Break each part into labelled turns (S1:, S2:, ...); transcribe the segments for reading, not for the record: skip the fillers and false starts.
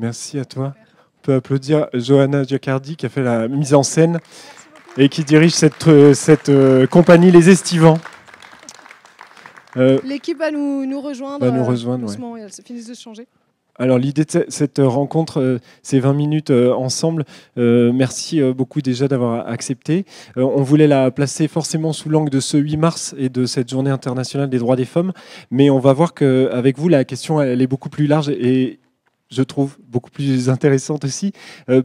S1: Merci à toi. On peut applaudir Johanna Giacardi qui a fait la mise en scène et qui dirige cette compagnie Les Estivants.
S2: L'équipe va nous rejoindre. Doucement, elles finissent de se changer.
S1: Alors l'idée de cette rencontre, c'est 20 minutes ensemble. Merci beaucoup déjà d'avoir accepté. On voulait la placer forcément sous l'angle de ce 8 mars et de cette journée internationale des droits des femmes. Mais on va voir qu'avec vous, la question elle est beaucoup plus large et je trouve beaucoup plus intéressante aussi.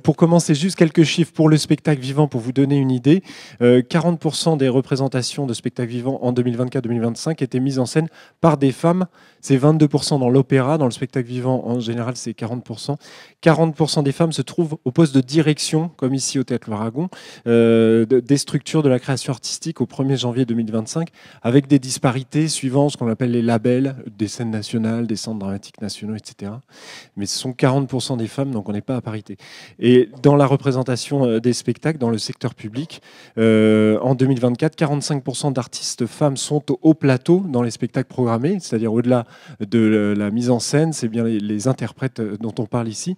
S1: Pour commencer, juste quelques chiffres pour le spectacle vivant, pour vous donner une idée. 40% des représentations de spectacles vivants en 2024-2025 étaient mises en scène par des femmes. C'est 22% dans l'opéra. Dans le spectacle vivant, en général, c'est 40%. 40% des femmes se trouvent au poste de direction, comme ici au Théâtre Laragon, des structures de la création artistique au 1er janvier 2025, avec des disparités suivant ce qu'on appelle les labels, des scènes nationales, des centres dramatiques nationaux, etc. Mais ce sont 40% des femmes, donc on n'est pas à parité. Et dans la représentation des spectacles, dans le secteur public, en 2024, 45% d'artistes femmes sont au plateau dans les spectacles programmés, c'est-à-dire au-delà de la mise en scène, c'est bien les interprètes dont on parle ici.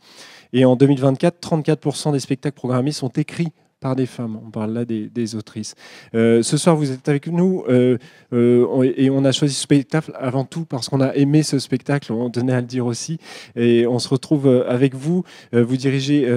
S1: Et en 2024, 34% des spectacles programmés sont écrits par des femmes. On parle là des autrices. Ce soir, vous êtes avec nous et on a choisi ce spectacle avant tout parce qu'on a aimé ce spectacle, on tenait à le dire aussi. Et on se retrouve avec vous. Vous dirigez,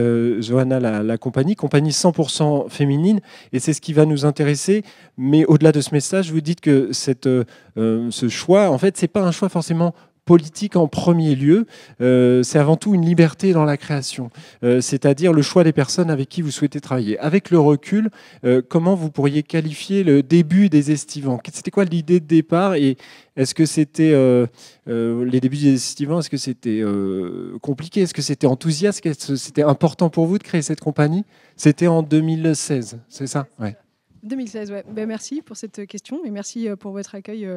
S1: Johanna, la compagnie 100% féminine. Et c'est ce qui va nous intéresser. Mais au-delà de ce message, vous dites que ce choix, en fait, c'est pas un choix forcément politique en premier lieu, c'est avant tout une liberté dans la création, c'est-à-dire le choix des personnes avec qui vous souhaitez travailler. Avec le recul, comment vous pourriez qualifier le début des Estivants? C'était quoi l'idée de départ et est-ce que c'était les débuts des Estivants, est-ce que c'était compliqué, est-ce que c'était enthousiaste, est-ce que c'était important pour vous de créer cette compagnie? C'était en 2016, c'est ça? Ouais.
S2: 2016, ouais. Ben, merci pour cette question et merci pour votre accueil.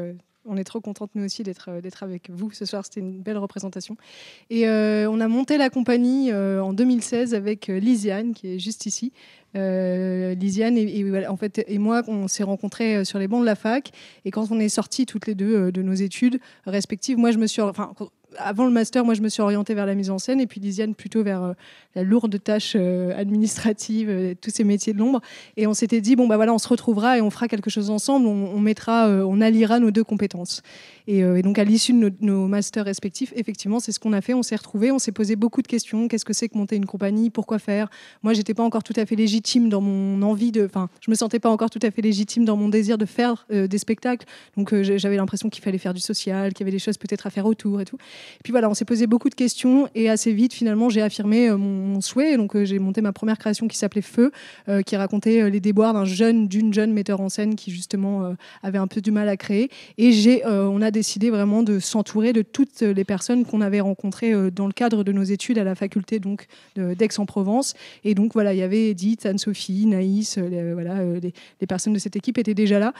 S2: On est trop contente, nous aussi, d'être avec vous ce soir. C'était une belle représentation. Et on a monté la compagnie en 2016 avec Lisiane, qui est juste ici. Lisiane et moi, on s'est rencontrés sur les bancs de la fac. Et quand on est sortis toutes les deux de nos études respectives, moi, avant le master, moi, je me suis orientée vers la mise en scène et puis Lisiane plutôt vers la lourde tâche administrative, tous ces métiers de l'ombre. Et on s'était dit, bon, bah voilà, on se retrouvera et on fera quelque chose ensemble, on alliera nos deux compétences. Et donc, à l'issue de nos masters respectifs, effectivement, c'est ce qu'on a fait. On s'est retrouvés, on s'est posé beaucoup de questions. Qu'est-ce que c'est que monter une compagnie? Pourquoi faire? Moi, j'étais pas encore tout à fait légitime dans mon envie je me sentais pas encore tout à fait légitime dans mon désir de faire des spectacles. Donc, j'avais l'impression qu'il fallait faire du social, qu'il y avait des choses peut-être à faire autour et tout. Et puis voilà, on s'est posé beaucoup de questions et assez vite, finalement, j'ai affirmé mon souhait. Donc, j'ai monté ma première création qui s'appelait Feu, qui racontait les déboires d'une jeune metteur en scène qui, justement, avait un peu du mal à créer. Et on a décidé vraiment de s'entourer de toutes les personnes qu'on avait rencontrées dans le cadre de nos études à la faculté donc, d'Aix-en-Provence. Et donc, voilà, il y avait Edith, Anne-Sophie, Naïs, les personnes de cette équipe étaient déjà là.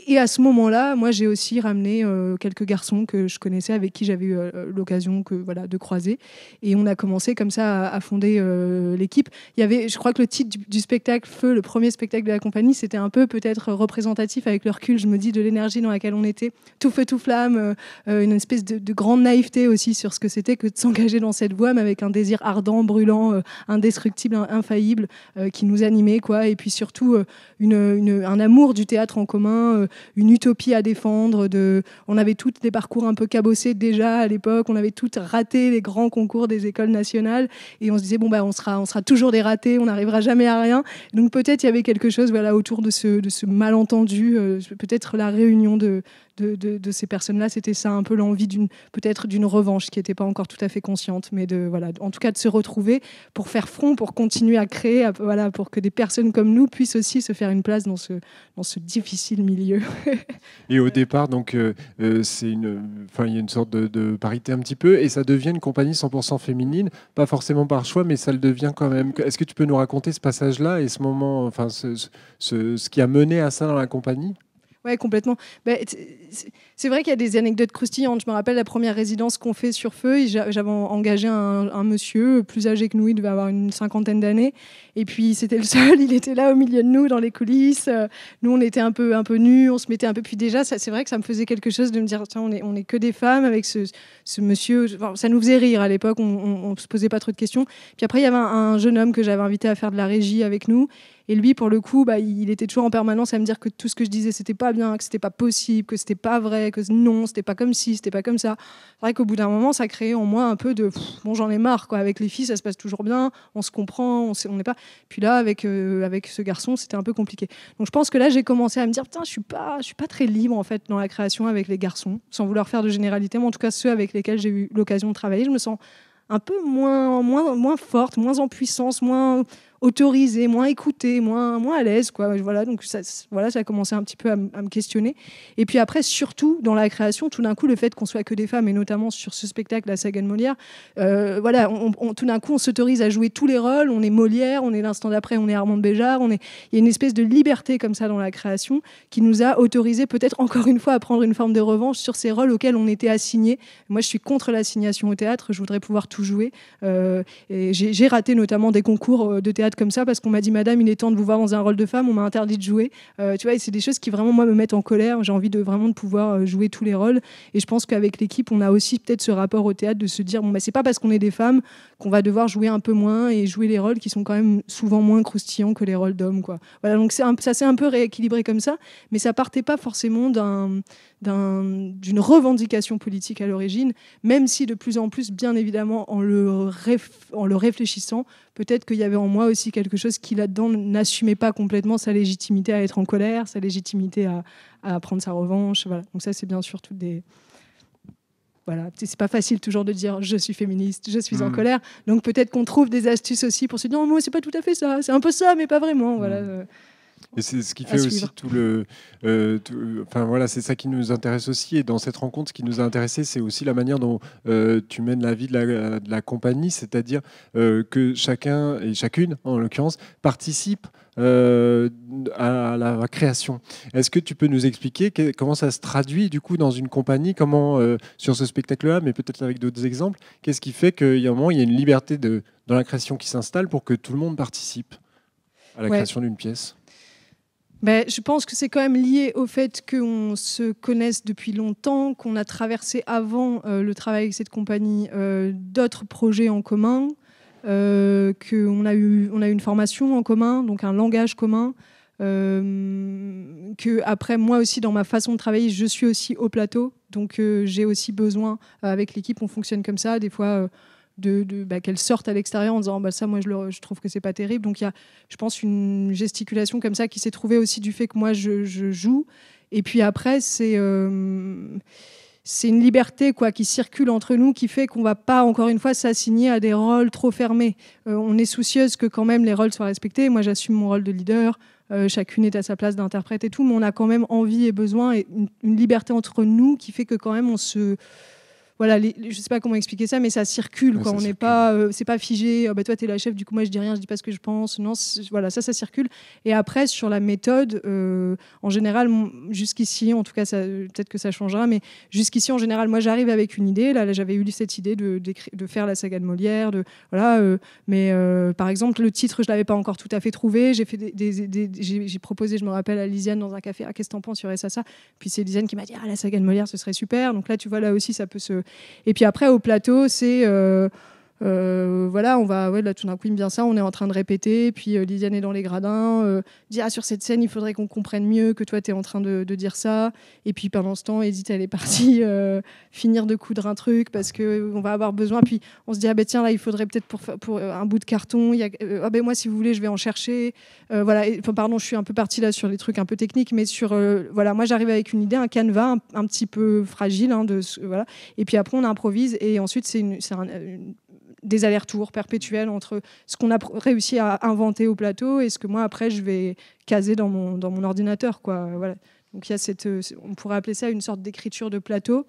S2: Et à ce moment-là, moi, j'ai aussi ramené quelques garçons que je connaissais, avec qui j'avais eu l'occasion de croiser. Et on a commencé comme ça à fonder l'équipe. Je crois que le titre du spectacle Feu, le premier spectacle de la compagnie, c'était un peu peut-être représentatif avec le recul, je me dis, de l'énergie dans laquelle on était. Tout feu, tout flamme, une espèce de grande naïveté aussi sur ce que c'était que de s'engager dans cette voie, mais avec un désir ardent, brûlant, indestructible, infaillible, qui nous animait, quoi. Et puis surtout, un amour du théâtre en commun, une utopie à défendre. On avait toutes des parcours un peu cabossés déjà à l'époque, on avait toutes raté les grands concours des écoles nationales, et on se disait, bon, bah, on sera toujours des ratés, on n'arrivera jamais à rien. Donc peut-être il y avait quelque chose autour de ce malentendu, peut-être la réunion de ces personnes-là, c'était ça un peu l'envie peut-être d'une revanche qui n'était pas encore tout à fait consciente, mais en tout cas de se retrouver pour faire front, pour continuer à créer, pour que des personnes comme nous puissent aussi se faire une place dans ce difficile milieu.
S1: Et au départ, donc, il y a une sorte de parité un petit peu, et ça devient une compagnie 100% féminine, pas forcément par choix, mais ça le devient quand même. Est-ce que tu peux nous raconter ce passage-là et ce moment, ce qui a mené à ça dans la compagnie?
S2: Ouais, complètement. C'est vrai qu'il y a des anecdotes croustillantes. Je me rappelle la première résidence qu'on fait sur Feu. J'avais engagé un monsieur plus âgé que nous, il devait avoir une cinquantaine d'années. Et puis c'était le seul, il était là au milieu de nous, dans les coulisses. Nous, on était un peu nus, on se mettait un peu. Puis déjà, c'est vrai que ça me faisait quelque chose de me dire, tiens, on est que des femmes avec ce monsieur. Enfin, ça nous faisait rire à l'époque, on se posait pas trop de questions. Puis après, il y avait un jeune homme que j'avais invité à faire de la régie avec nous. Et lui, pour le coup, il était toujours en permanence à me dire que tout ce que je disais, c'était pas bien, que c'était pas possible, que c'était pas vrai, que non, c'était pas comme ci, c'était pas comme ça. C'est vrai qu'au bout d'un moment, ça créait en moi un peu de bon, j'en ai marre, quoi. Avec les filles, ça se passe toujours bien, on se comprend, on n'est pas. Puis là, avec ce garçon, c'était un peu compliqué. Donc je pense que là, j'ai commencé à me dire, putain, je suis pas très libre en fait dans la création avec les garçons, sans vouloir faire de généralité, mais en tout cas ceux avec lesquels j'ai eu l'occasion de travailler, je me sens un peu moins forte, moins en puissance, moins autorisée, moins écoutée, moins à l'aise, quoi. Voilà, donc ça a commencé un petit peu à me questionner. Et puis après, surtout dans la création, tout d'un coup, le fait qu'on soit que des femmes, et notamment sur ce spectacle, la saga de Molière, voilà, tout d'un coup, on s'autorise à jouer tous les rôles. On est Molière, on est l'instant d'après, on est Armande Béjart. Il y a une espèce de liberté comme ça dans la création qui nous a autorisé peut-être encore une fois à prendre une forme de revanche sur ces rôles auxquels on était assignés. Moi, je suis contre l'assignation au théâtre. Je voudrais pouvoir tout jouer. Et j'ai raté notamment des concours de théâtre comme ça parce qu'on m'a dit madame il est temps de vous voir dans un rôle de femme, on m'a interdit de jouer, tu vois, et c'est des choses qui vraiment moi me mettent en colère. J'ai envie de vraiment de pouvoir jouer tous les rôles, et je pense qu'avec l'équipe on a aussi peut-être ce rapport au théâtre de se dire bon bah c'est pas parce qu'on est des femmes qu'on va devoir jouer un peu moins et jouer les rôles qui sont quand même souvent moins croustillants que les rôles d'hommes, quoi. Voilà, donc ça s'est un peu rééquilibré comme ça, mais ça partait pas forcément d'une revendication politique à l'origine, même si de plus en plus, bien évidemment, en le réfléchissant, peut-être qu'il y avait en moi aussi quelque chose qui, là-dedans, n'assumait pas complètement sa légitimité à être en colère, sa légitimité à prendre sa revanche. Voilà. Donc ça, c'est bien sûr toutes des... Voilà, c'est pas facile toujours de dire je suis féministe, je suis en colère. Donc peut-être qu'on trouve des astuces aussi pour se dire non, moi, c'est pas tout à fait ça, c'est un peu ça, mais pas vraiment. Voilà.
S1: Et c'est ce qui fait aussi tout le... enfin voilà, c'est ça qui nous intéresse aussi. Et dans cette rencontre, ce qui nous a intéressé, c'est aussi la manière dont tu mènes la vie de la compagnie, c'est-à-dire que chacun et chacune, en l'occurrence, participe à la création. Est-ce que tu peux nous expliquer comment ça se traduit du coup dans une compagnie, comment sur ce spectacle-là, mais peut-être avec d'autres exemples, qu'est-ce qui fait qu'il y a un moment, il y a une liberté dans la création qui s'installe pour que tout le monde participe à la création d'une pièce?
S2: Je pense que c'est quand même lié au fait qu'on se connaisse depuis longtemps, qu'on a traversé avant le travail avec cette compagnie d'autres projets en commun, qu'on a eu une formation en commun, donc un langage commun, que après moi aussi dans ma façon de travailler, je suis aussi au plateau, donc j'ai aussi besoin, avec l'équipe on fonctionne comme ça, des fois... qu'elle sorte à l'extérieur en disant ça moi je trouve que c'est pas terrible, donc il y a je pense une gesticulation comme ça qui s'est trouvée aussi du fait que moi je joue, et puis après c'est une liberté quoi qui circule entre nous qui fait qu'on va pas encore une fois s'assigner à des rôles trop fermés. On est soucieuse que quand même les rôles soient respectés. Moi j'assume mon rôle de leader, chacune est à sa place d'interprète et tout, mais on a quand même envie et besoin et une liberté entre nous qui fait que quand même on se... Voilà, je sais pas comment expliquer ça, mais ça circule, quoi. On n'est pas, c'est pas figé. Oh, bah, toi, t'es la chef, du coup, moi, je dis rien, je dis pas ce que je pense. Non, voilà, ça circule. Et après, sur la méthode, en général, jusqu'ici, en tout cas, peut-être que ça changera, mais jusqu'ici, en général, moi, j'arrive avec une idée. Là, j'avais eu cette idée de faire la saga de Molière, mais par exemple, le titre, je l'avais pas encore tout à fait trouvé. J'ai fait j'ai proposé, je me rappelle, à Lisiane dans un café, qu'est-ce que t'en penses, il y aurait ça. Puis c'est Lisiane qui m'a dit, la saga de Molière, ce serait super. Donc là, tu vois, là aussi, ça peut se... Et puis après, au plateau, c'est... voilà, on va, là, tout d'un coup, il me vient ça, on est en train de répéter, puis Lisiane est dans les gradins, dit sur cette scène, il faudrait qu'on comprenne mieux que toi, tu es en train de dire ça. Et puis pendant ce temps, Edith, elle est partie finir de coudre un truc parce qu'on va avoir besoin. Puis on se dit, tiens, là, il faudrait peut-être pour un bout de carton, moi, si vous voulez, je vais en chercher. Voilà, pardon, je suis un peu partie là sur les trucs un peu techniques, mais sur, voilà, moi, j'arrive avec une idée, un canevas un petit peu fragile, voilà. Et puis après, on improvise, et ensuite, c'est des allers-retours perpétuels entre ce qu'on a réussi à inventer au plateau et ce que moi après je vais caser dans mon ordinateur, quoi. Voilà. Donc il y a on pourrait appeler ça une sorte d'écriture de plateau,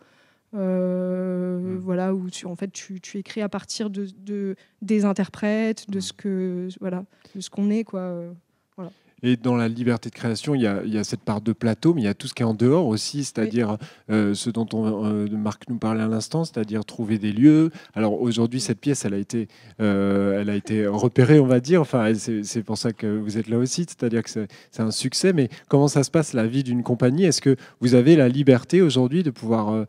S2: voilà, où en fait tu écris à partir des interprètes, de ce qu'on est, quoi. Voilà.
S1: Et dans la liberté de création, il y a cette part de plateau, mais il y a tout ce qui est en dehors aussi, c'est-à-dire ce dont Marc nous parlait à l'instant, c'est-à-dire trouver des lieux. Alors aujourd'hui, cette pièce, elle a été repérée, on va dire. Enfin, c'est pour ça que vous êtes là aussi, c'est-à-dire que c'est un succès. Mais comment ça se passe, la vie d'une compagnie? Est-ce que vous avez la liberté aujourd'hui de pouvoir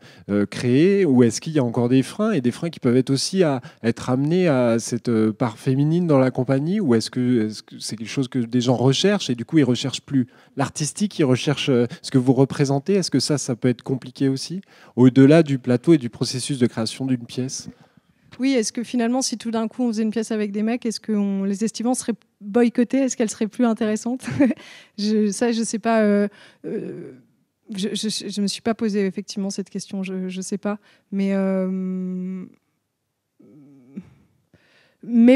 S1: créer, ou est-ce qu'il y a encore des freins, et des freins qui peuvent être aussi à être amenés à cette part féminine dans la compagnie, ou est-ce que c'est quelque chose que des gens recherchent, et du coup ils recherchent plus l'artistique, ils recherchent ce que vous représentez? Est-ce que ça peut être compliqué aussi, au-delà du plateau et du processus de création d'une pièce?
S2: Oui, est-ce que finalement, si tout d'un coup on faisait une pièce avec des mecs, est-ce que les estivants seraient boycottés? Est-ce qu'elles seraient plus intéressantes? Je sais pas. Je me suis pas posé effectivement cette question. Je sais pas. Mais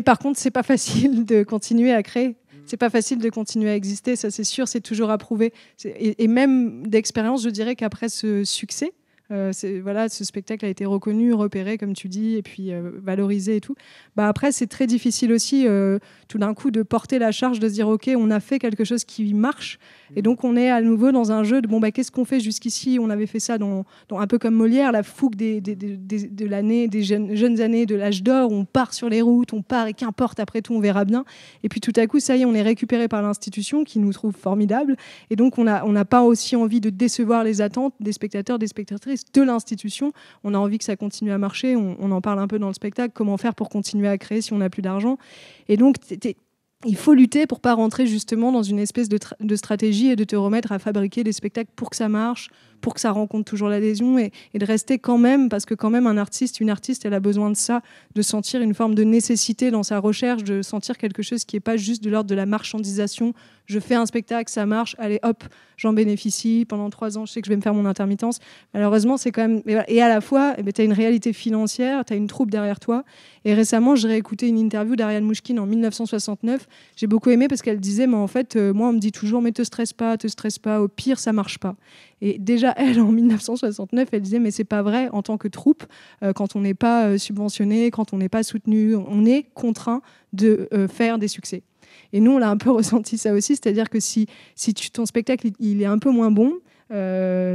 S2: par contre, c'est pas facile de continuer à créer. C'est pas facile de continuer à exister, ça c'est sûr, c'est toujours à prouver. Et même d'expérience, je dirais qu'après ce succès, voilà, ce spectacle a été reconnu, repéré, comme tu dis, et puis valorisé et tout. Bah après, c'est très difficile aussi, tout d'un coup, de porter la charge, de se dire, OK, on a fait quelque chose qui marche, et donc on est à nouveau dans un jeu de, bon, bah, qu'est-ce qu'on fait jusqu'ici? On avait fait ça dans un peu comme Molière, la fougue de l'année, des jeunes années, de l'âge d'or, on part sur les routes, on part, et qu'importe, après tout, on verra bien. Et puis tout à coup, ça y est, on est récupéré par l'institution, qui nous trouve formidables, et donc on n'a pas aussi envie de décevoir les attentes des spectateurs, des spectatrices, de l'institution. On a envie que ça continue à marcher. On en parle un peu dans le spectacle. Comment faire pour continuer à créer si on n'a plus d'argent? Et donc, il faut lutter pour pas rentrer justement dans une espèce de stratégie et de te remettre à fabriquer des spectacles pour que ça marche, pour que ça rencontre toujours l'adhésion, et de rester quand même, parce que quand même un artiste, une artiste, elle a besoin de ça, de sentir une forme de nécessité dans sa recherche, de sentir quelque chose qui n'est pas juste de l'ordre de la marchandisation. Je fais un spectacle, ça marche, allez hop, j'en bénéficie, pendant 3 ans je sais que je vais me faire mon intermittence. Malheureusement c'est quand même... Et à la fois, tu as une réalité financière, tu as une troupe derrière toi. Et récemment j'ai réécouté une interview d'Ariane Mouchkine en 1969. J'ai beaucoup aimé parce qu'elle disait, mais en fait moi on me dit toujours, mais te stresse pas, au pire ça marche pas. Et déjà, elle, en 1969, elle disait, mais c'est pas vrai, en tant que troupe, quand on n'est pas subventionné, quand on n'est pas soutenu, on est contraint de faire des succès. Et nous, on l'a un peu ressenti ça aussi, c'est-à-dire que si ton spectacle il est un peu moins bon,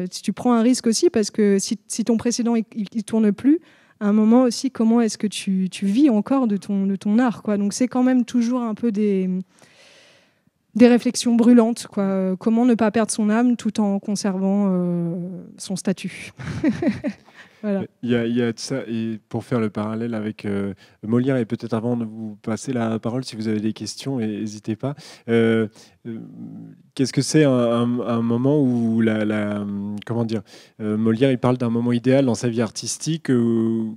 S2: si tu prends un risque aussi, parce que si ton précédent il tourne plus, à un moment aussi, comment est-ce que tu vis encore de ton art, quoi. Donc c'est quand même toujours un peu des réflexions brûlantes, quoi. Comment ne pas perdre son âme tout en conservant son statut. Voilà.
S1: Il y a de ça, et pour faire le parallèle avec Molière, et peut-être avant de vous passer la parole, si vous avez des questions, n'hésitez pas. Qu'est-ce que c'est un moment où comment dire, Molière, il parle d'un moment idéal dans sa vie artistique,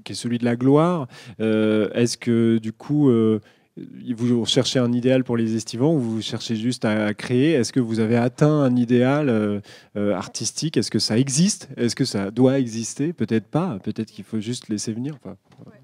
S1: qui est celui de la gloire. Est-ce que du coup vous cherchez un idéal pour les estivants, ou vous cherchez juste à créer? Est-ce que vous avez atteint un idéal artistique? Est-ce que ça existe? Est-ce que ça doit exister? Peut-être pas. Peut-être qu'il faut juste laisser venir. Enfin,
S2: ouais.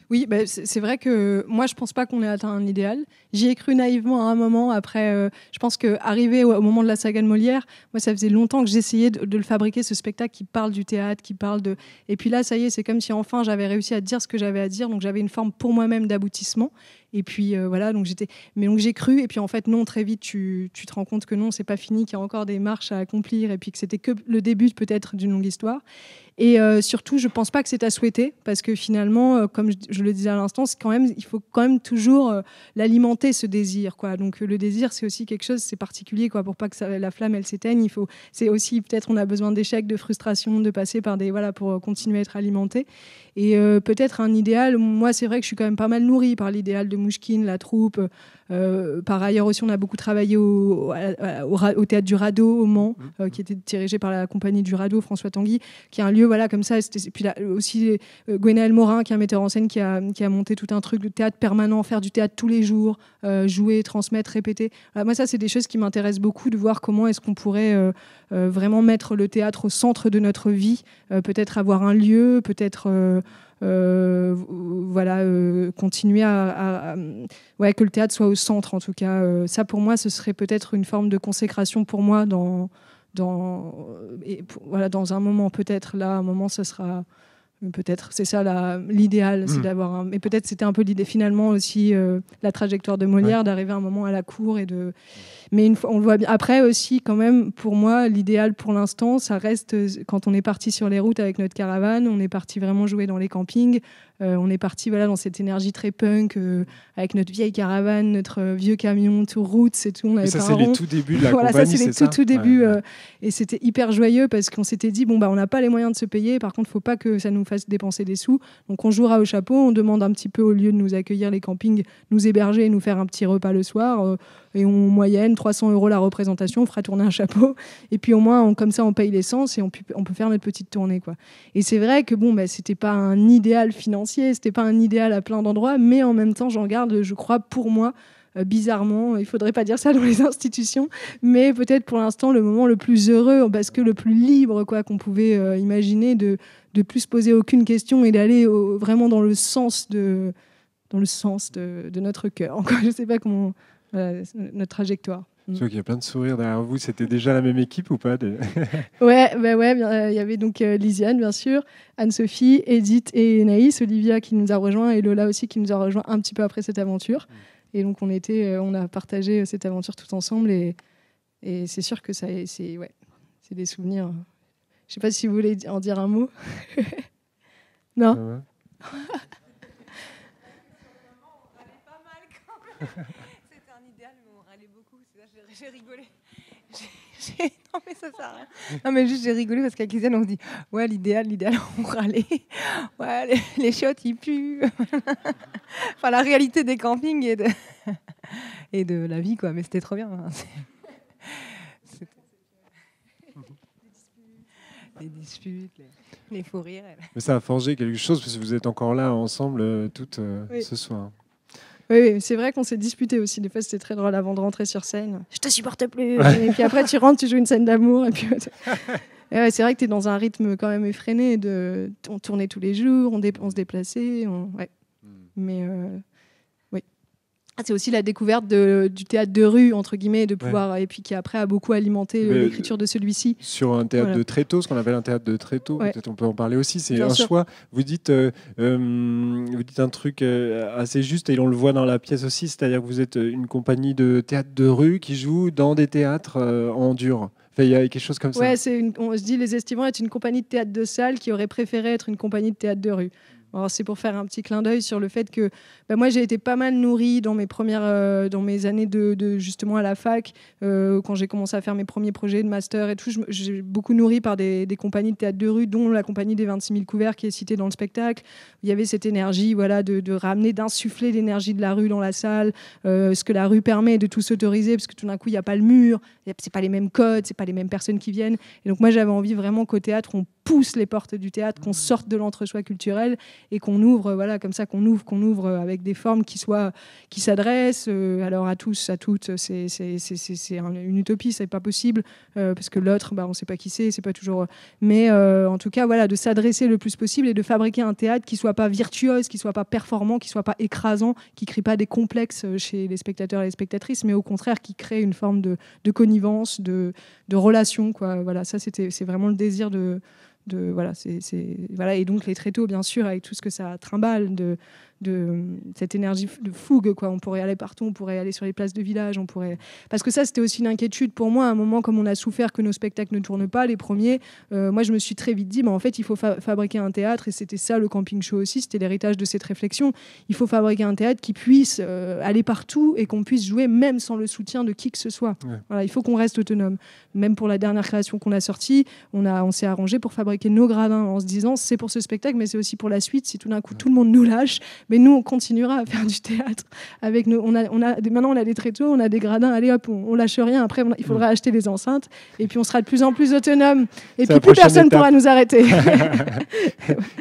S2: Oui, bah, c'est vrai que moi, je pense pas qu'on ait atteint un idéal. J'y ai cru naïvement à un moment. Après, je pense qu'arrivé au moment de la saga de Molière, moi, ça faisait longtemps que j'essayais de le fabriquer, ce spectacle qui parle du théâtre, qui parle de... Et puis là, ça y est, c'est comme si enfin j'avais réussi à dire ce que j'avais à dire. Donc j'avais une forme pour moi-même d'aboutissement. Et puis voilà, donc j'ai cru, et puis en fait non, très vite tu te rends compte que non, c'est pas fini, qu'il y a encore des marches à accomplir, et puis que c'était que le début peut-être d'une longue histoire. Et surtout, je pense pas que c'est à souhaiter, parce que finalement, comme je le disais à l'instant, il faut quand même toujours l'alimenter, ce désir, quoi. Donc le désir, c'est aussi quelque chose, c'est particulier, quoi, pour pas que la flamme elle s'éteigne. C'est aussi peut-être on a besoin d'échecs, de frustration, de passer par pour continuer à être alimenté. Et peut-être un idéal. Moi, c'est vrai que je suis quand même pas mal nourrie par l'idéal de Mouchkine, la troupe. Par ailleurs aussi, on a beaucoup travaillé au théâtre du Radeau au Mans, qui était dirigé par la compagnie du Radeau, François Tanguy, qui est un lieu comme ça. Et puis là, aussi Gwenaël Morin, qui est un metteur en scène, qui a monté tout un truc de théâtre permanent, faire du théâtre tous les jours, jouer, transmettre, répéter. Alors, moi, ça, c'est des choses qui m'intéressent beaucoup, de voir comment est-ce qu'on pourrait vraiment mettre le théâtre au centre de notre vie, peut-être avoir un lieu, peut-être... continuer que le théâtre soit au centre, en tout cas. Ça, pour moi, ce serait peut-être une forme de consécration pour moi dans un moment, peut-être. Là, un moment, ce sera Peut-être, c'est ça l'idéal, c'est d'avoir un... Mais peut-être c'était un peu l'idée finalement aussi, la trajectoire de Molière, d'arriver à un moment à la cour et de... Mais une fois, on le voit bien. Après aussi, quand même, pour moi, l'idéal pour l'instant, ça reste quand on est parti sur les routes avec notre caravane, on est parti vraiment jouer dans les campings, on est parti voilà, dans cette énergie très punk, avec notre vieille caravane, notre vieux camion, tout route, c'est tout. On avait
S1: ça,
S2: pas
S1: c'est
S2: un
S1: les
S2: rond.
S1: tout débuts de la
S2: Voilà,
S1: compagnie,
S2: ça, c'est les tout débuts. Et c'était hyper joyeux parce qu'on s'était dit, bon, bah, on n'a pas les moyens de se payer, par contre, il ne faut pas que ça nous fasse dépenser des sous. Donc, on jouera au chapeau, on demande un petit peu, au lieu de nous accueillir les campings, nous héberger et nous faire un petit repas le soir. Et en moyenne, 300 € la représentation, on fera tourner un chapeau. Et puis, au moins, comme ça, on paye l'essence et on peut faire notre petite tournée, quoi. Et c'est vrai que, bon, bah, c'était pas un idéal financier, c'était pas un idéal à plein d'endroits, mais en même temps, j'en garde, je crois, pour moi, bizarrement, il faudrait pas dire ça dans les institutions, mais peut-être pour l'instant le moment le plus heureux, parce que le plus libre, quoi, qu'on pouvait imaginer, de plus se poser aucune question et d'aller vraiment dans le sens de notre cœur. Encore, je sais pas comment, notre trajectoire.
S1: Je vois qu'il y a plein de sourires derrière vous. C'était déjà la même équipe ou pas
S2: Ouais, il y avait donc Lisiane, bien sûr, Anne-Sophie, Edith et Naïs, Olivia qui nous a rejoint et Lola aussi qui nous a rejoint un petit peu après cette aventure. Et donc on a partagé cette aventure tout ensemble et c'est sûr que c'est des souvenirs. Je sais pas si vous voulez en dire un mot. Non.
S3: C'était un idéal, mais on râlait beaucoup. J'ai rigolé. Non, mais ça sert à rien. Non, mais juste, j'ai rigolé parce qu'avec Lisiane, on se dit ouais, l'idéal, on râlait. Ouais, les chiottes, ils puent. Enfin, la réalité des campings et de la vie, quoi. Mais c'était trop bien. Hein. Les disputes, les faux rires.
S1: Mais ça a forgé quelque chose parce que vous êtes encore là ensemble toutes ce soir.
S2: Oui, c'est vrai qu'on s'est disputé aussi. Des fois, c'était très drôle avant de rentrer sur scène. Je te supporte plus. Et puis après, tu rentres, tu joues une scène d'amour. Et puis, et ouais, c'est vrai que tu es dans un rythme quand même effréné. On tournait tous les jours, on se déplaçait. Ouais. Mais oui. C'est aussi la découverte du théâtre de rue, entre guillemets, de pouvoir, et puis qui après a beaucoup alimenté l'écriture de celui-ci.
S1: Sur un théâtre de tréteau, ce qu'on appelle un théâtre de tréteau, peut-être on peut en parler aussi, c'est un choix. Vous dites un truc assez juste, et on le voit dans la pièce aussi, c'est-à-dire que vous êtes une compagnie de théâtre de rue qui joue dans des théâtres en dur. Enfin, il y a quelque chose comme ça.
S2: Ouais, on se dit Les Estivants est une compagnie de théâtre de salle qui aurait préféré être une compagnie de théâtre de rue. Alors, c'est pour faire un petit clin d'œil sur le fait que moi j'ai été pas mal nourrie dans mes années de justement à la fac, quand j'ai commencé à faire mes premiers projets de master et tout, j'ai beaucoup nourri par des compagnies de théâtre de rue, dont la compagnie des 26 000 couverts qui est citée dans le spectacle. Il y avait cette énergie, voilà, de ramener, d'insuffler l'énergie de la rue dans la salle, ce que la rue permet de tout s'autoriser, parce que tout d'un coup il n'y a pas le mur, c'est pas les mêmes codes, c'est pas les mêmes personnes qui viennent. Et donc moi j'avais envie vraiment qu'au théâtre on pousse les portes du théâtre, qu'on sorte de l'entre-soi culturel et qu'on ouvre, voilà, comme ça, qu'on ouvre avec des formes qui s'adressent alors à tous, à toutes. C'est une utopie, c'est pas possible parce que l'autre, on sait pas qui c'est pas toujours. Mais en tout cas, voilà, de s'adresser le plus possible et de fabriquer un théâtre qui soit pas virtuose, qui soit pas performant, qui soit pas écrasant, qui crée pas des complexes chez les spectateurs et les spectatrices, mais au contraire qui crée une forme de connivence, de relation, quoi. Voilà, ça c'est vraiment le désir voilà, voilà, et donc les tréteaux, bien sûr, avec tout ce que ça trimballe de cette énergie de fougue, quoi. On pourrait aller partout, on pourrait aller sur les places de village, parce que ça c'était aussi une inquiétude pour moi à un moment, comme on a souffert que nos spectacles ne tournent pas les premiers. Moi je me suis très vite dit en fait il faut fabriquer un théâtre, et c'était ça le camping show aussi, c'était l'héritage de cette réflexion. Il faut fabriquer un théâtre qui puisse aller partout et qu'on puisse jouer même sans le soutien de qui que ce soit. Voilà, il faut qu'on reste autonome. Même pour la dernière création qu'on a sortie, on s'est arrangé pour fabriquer nos gradins en se disant c'est pour ce spectacle mais c'est aussi pour la suite, si tout d'un coup tout le monde nous lâche, mais nous on continuera à faire du théâtre avec maintenant on a des tréteaux, on a des gradins, allez hop, on lâche rien. Après il faudra acheter les enceintes et puis on sera de plus en plus autonome et puis plus personne pourra nous arrêter.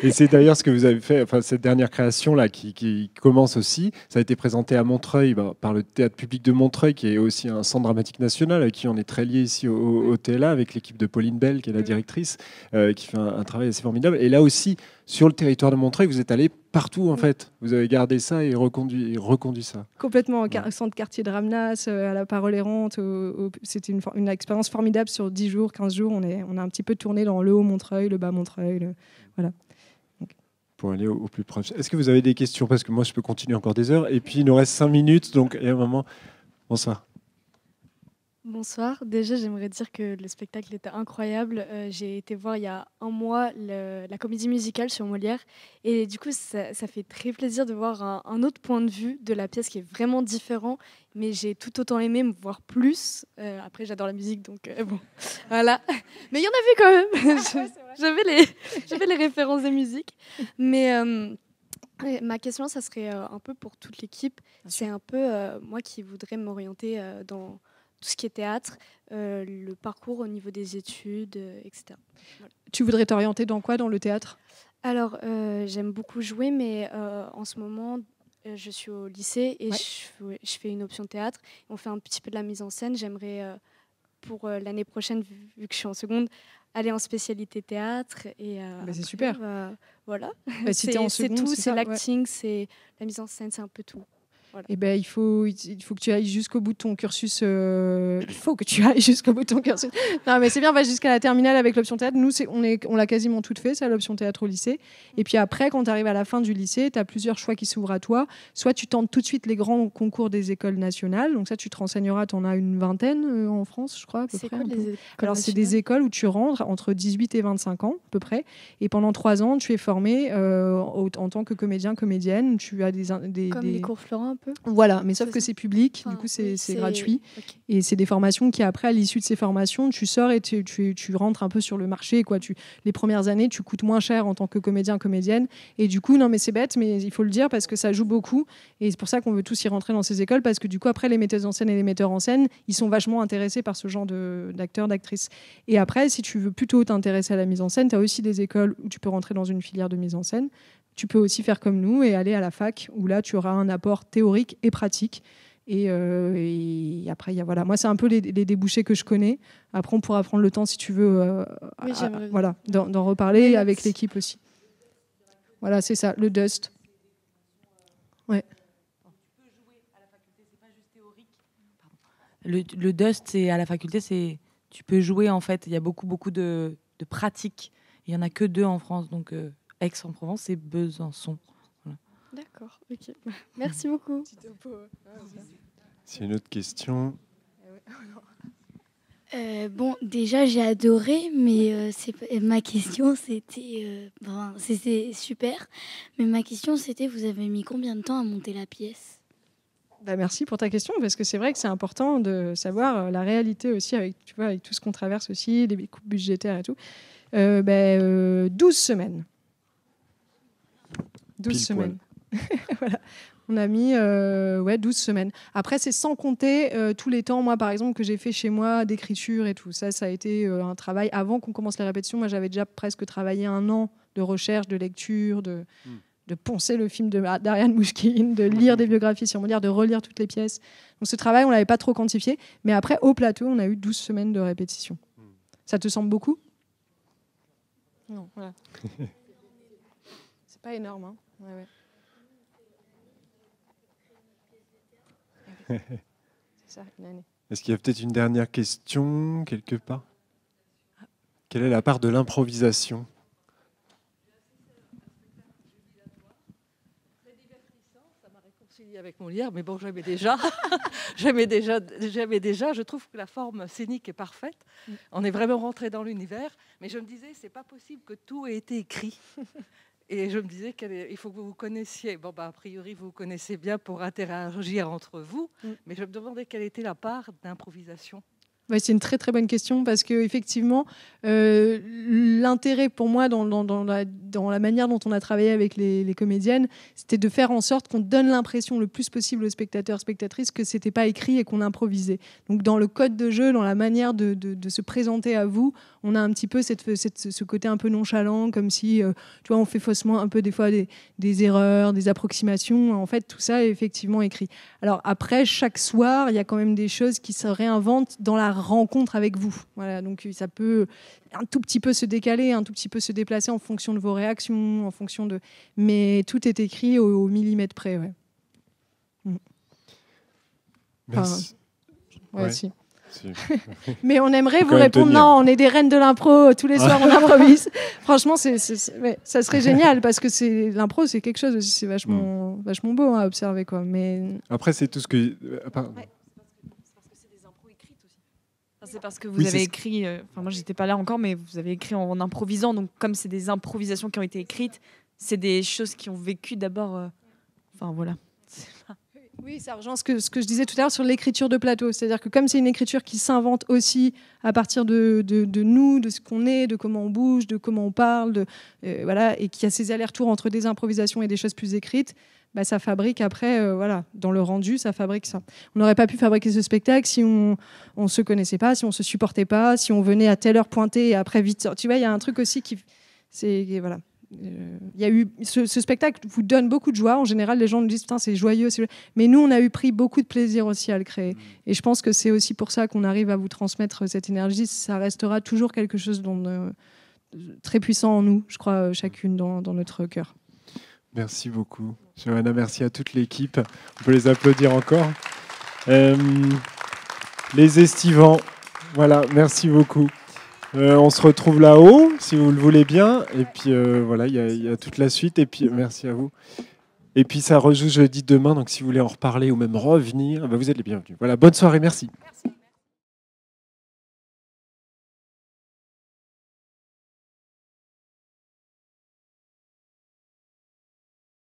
S1: Et c'est d'ailleurs ce que vous avez fait, enfin cette dernière création là qui commence aussi, ça a été présenté à Montreuil par le théâtre public de Montreuil, qui est aussi un centre dramatique national avec qui on est très lié ici au TLA, avec l'équipe de Pauline Bell qui est la directrice, qui fait un travail assez formidable. Et là aussi sur le territoire de Montreuil, vous êtes allé partout en fait. Vous avez gardé ça et reconduit ça.
S2: Complètement, au centre quartier de Ramnas, à la Parole errante. C'était une expérience formidable sur 10 jours, 15 jours. On a un petit peu tourné dans le haut Montreuil, le bas Montreuil. Voilà. Donc,
S1: pour aller au plus proche. Est-ce que vous avez des questions? Parce que moi, je peux continuer encore des heures. Et puis, il nous reste 5 minutes, donc il y a un moment. Bonsoir.
S4: Bonsoir. Déjà, j'aimerais dire que le spectacle était incroyable. J'ai été voir il y a un mois la comédie musicale sur Molière. Et du coup, ça fait très plaisir de voir un autre point de vue de la pièce qui est vraiment différent. Mais j'ai tout autant aimé, voire plus. Après, j'adore la musique, donc bon, voilà. Mais il y en avait quand même. J'avais les références des musiques. Mais ma question, ça serait un peu pour toute l'équipe. C'est un peu moi qui voudrais m'orienter dans tout ce qui est théâtre, le parcours au niveau des études, etc. Voilà.
S2: Tu voudrais t'orienter dans quoi dans le théâtre?
S4: Alors, j'aime beaucoup jouer, mais en ce moment, je suis au lycée et je fais une option théâtre. On fait un petit peu de la mise en scène. J'aimerais, pour l'année prochaine, vu que je suis en seconde, aller en spécialité théâtre. Et,
S2: c'est super.
S4: Voilà.
S2: Si t'es en seconde,
S4: c'est tout,
S2: c'est
S4: c'est
S2: ça,
S4: l'acting, c'est la mise en scène, c'est un peu tout. Voilà.
S2: Eh ben, il faut que tu ailles jusqu'au bout de ton cursus. Il faut que tu ailles jusqu'au bout de ton cursus. Non, mais c'est bien, va jusqu'à la terminale avec l'option théâtre. Nous, on l'a quasiment toute fait, ça, l'option théâtre au lycée. Et puis après, quand tu arrives à la fin du lycée, tu as plusieurs choix qui s'ouvrent à toi. Soit tu tentes tout de suite les grands concours des écoles nationales. Donc ça, tu te renseigneras, tu en as une vingtaine en France, je crois, à peu près.
S4: C'est quoi les écoles
S2: Alors, c'est des écoles où tu rentres entre 18 et 25 ans, à peu près. Et pendant 3 ans, tu es formé en tant que comédien, comédienne. Tu as
S4: Comme les cours Florent, un peu.
S2: Voilà, mais sauf que c'est public, du coup c'est gratuit. Okay. Et c'est des formations qui, après, à l'issue de ces formations, tu sors et tu rentres un peu sur le marché. Les premières années, tu coûtes moins cher en tant que comédien, comédienne. Et du coup, non mais c'est bête, mais il faut le dire parce que ça joue beaucoup. Et c'est pour ça qu'on veut tous y rentrer dans ces écoles, parce que du coup, après, les metteuses en scène et les metteurs en scène, ils sont vachement intéressés par ce genre d'acteurs, d'actrices. Et après, si tu veux plutôt t'intéresser à la mise en scène, tu as aussi des écoles où tu peux rentrer dans une filière de mise en scène. Tu peux aussi faire comme nous et aller à la fac, où là, tu auras un apport théorique et pratique. Et après, voilà. Moi, c'est un peu les débouchés que je connais. Après, on pourra prendre le temps, si tu veux, d'en reparler avec l'équipe aussi. Voilà, c'est ça, le Dust. Ouais.
S5: Le Dust, c'est à la faculté, tu peux jouer, en fait. Il y a beaucoup de pratiques. Il n'y en a que 2 en France, donc Aix-en-Provence et Besançon. Voilà.
S4: D'accord, ok. Merci beaucoup.
S1: C'est une autre question.
S6: Bon, déjà, j'ai adoré, mais ma question, c'était super. Mais ma question, c'était, vous avez mis combien de temps à monter la pièce?
S2: Merci pour ta question, parce que c'est vrai que c'est important de savoir la réalité aussi, avec tout ce qu'on traverse aussi, les coupes budgétaires et tout. 12 semaines. 12 semaines. Voilà. On a mis 12 semaines. Après, c'est sans compter tous les temps, moi, par exemple, que j'ai fait chez moi d'écriture et tout. Ça a été un travail. Avant qu'on commence les répétitions, moi, j'avais déjà presque travaillé 1 an de recherche, de lecture, de poncer le film d'Ariane Mouchkine, de lire des biographies sur Molière, de relire toutes les pièces. Donc ce travail, on ne l'avait pas trop quantifié. Mais après, au plateau, on a eu 12 semaines de répétition. Ça te semble beaucoup? Non, voilà. C'est pas énorme, hein. Ouais. C'est ça, une année.
S1: Est-ce qu'il y a peut-être une dernière question, quelque part? Quelle est la part de l'improvisation?
S7: Très divertissant, ça m'a réconcilié avec Molière, mais bon, j'aimais déjà. j'aimais déjà. Je trouve que la forme scénique est parfaite. On est vraiment rentré dans l'univers, mais je me disais, c'est pas possible que tout ait été écrit. Et je me disais qu'il faut que vous connaissiez. Bon, a priori, vous connaissez bien pour interagir entre vous, mais je me demandais quelle était la part d'improvisation.
S2: Ouais, c'est une très très bonne question, parce que effectivement, l'intérêt pour moi dans la manière dont on a travaillé avec les comédiennes, c'était de faire en sorte qu'on donne l'impression le plus possible aux spectateurs, spectatrices, que c'était pas écrit et qu'on improvisait. Donc dans le code de jeu, dans la manière de se présenter à vous, on a un petit peu ce côté un peu nonchalant, comme si tu vois, on fait faussement un peu des fois des erreurs, des approximations. En fait, tout ça est effectivement écrit. Alors après, chaque soir, il y a quand même des choses qui se réinventent dans la rencontre avec vous. Voilà, donc ça peut un tout petit peu se décaler, un tout petit peu se déplacer en fonction de vos réactions, en fonction de... Mais tout est écrit au millimètre près, ouais.
S1: Merci.
S2: Ouais. Si. Mais on aimerait
S1: Faut
S2: vous
S1: quand même
S2: répondre,
S1: tenir.
S2: non, on est des reines de l'impro, tous les soirs on improvise. Franchement, ouais, ça serait génial parce que l'impro, c'est quelque chose aussi, c'est vachement beau à observer, quoi. Mais
S1: Après, c'est tout ce que... pardon.
S8: C'est parce que vous
S1: Oui, c'est
S8: avez
S1: ce-
S8: écrit, enfin moi j'étais pas là encore, mais vous avez écrit en improvisant, donc comme c'est des improvisations qui ont été écrites, c'est des choses qui ont vécu d'abord. Enfin voilà.
S2: oui, ça rejoint ce que je disais tout à l'heure sur l'écriture de plateau. C'est-à-dire que comme c'est une écriture qui s'invente aussi à partir de nous, de ce qu'on est, de comment on bouge, de comment on parle, voilà, et qu'il y a ces allers-retours entre des improvisations et des choses plus écrites, bah, ça fabrique après, voilà, dans le rendu, ça fabrique ça. On n'aurait pas pu fabriquer ce spectacle si on se connaissait pas, si on se supportait pas, si on venait à telle heure pointée et après vite. Tu vois, il y a un truc aussi voilà. Il y a eu ce spectacle vous donne beaucoup de joie. En général, les gens nous disent putain, c'est joyeux, mais nous, on a eu pris beaucoup de plaisir aussi à le créer. Et je pense que c'est aussi pour ça qu'on arrive à vous transmettre cette énergie. Ça restera toujours quelque chose très puissant en nous, je crois, chacune dans notre cœur.
S1: Merci beaucoup. Johanna, merci à toute l'équipe. On peut les applaudir encore. Les estivants, voilà, merci beaucoup. On se retrouve là-haut, si vous le voulez bien. Et puis voilà, il y a toute la suite. Et puis merci à vous. Et puis ça rejoue jeudi demain. Donc si vous voulez en reparler ou même revenir, vous êtes les bienvenus. Voilà, bonne soirée, merci.
S3: Merci.